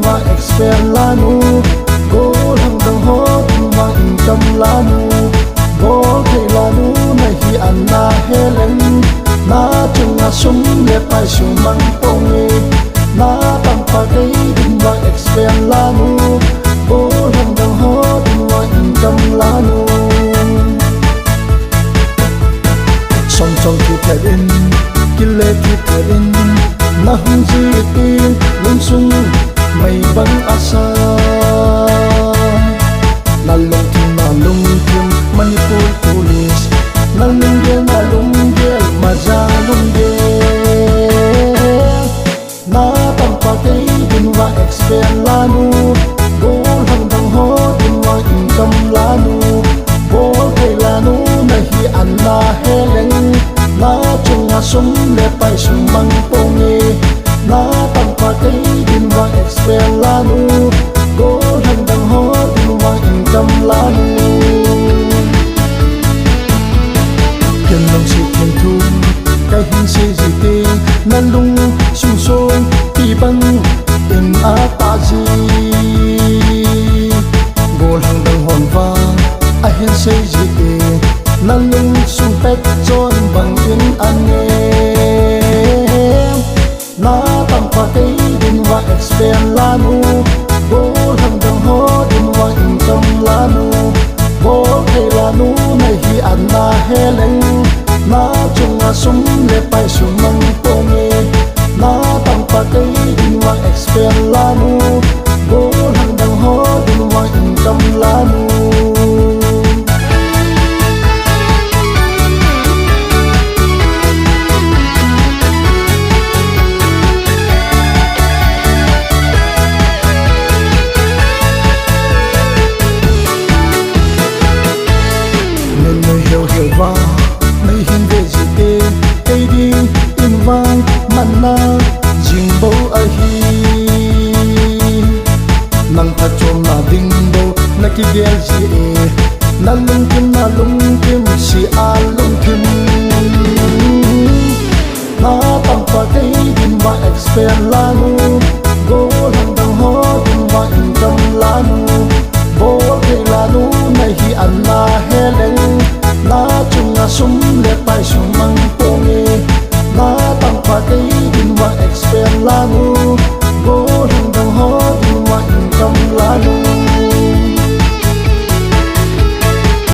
wa expert lanu go lang dang ho wa income lanu go thei lanu na hi anna helen na chunga sum le pai su mang pongi na tam pa dei din wa expert lanu go lang dang ho wa income lanu song song thu thai in kille thu thai in na hung ji tin lung sung mai bang asa na lung tim Manipur police na lung gel maja lung gel na tam pa dei din wa expert lanu go hang dang ho din wa income lanu go thei lanu na hi anna heleng na chunga sum le pai sum mang pongi na tam pa dei din wa expert lanu go hang dang ho din wa income lanu ken long si ken thu kai hin si ji te nan lung sung song ti bang in a ta ji go hang dang hon va a hin si ji te nan lung sung pek chon bang in ane na tam pa dei din wa expert lanu go hang dang ho din wa income lanu go thei lanu na hi anna heleng na chunga sum le pai su mang pongi na tam pa dei din wa expert lanu go hang dang ho din wa income lanu va mấy hình về gì tê cây đi in vang manna jing bo a hi nang tha chom na ding bo na ki gel ji e na lung kim si a lung kim na tam pa dei din wa expert lanu go lang dang ho din wa income lanu bo thei lanu na hi anna heleng na chunga sum le pai su mang pongi na tam pa dei din wa expert lanu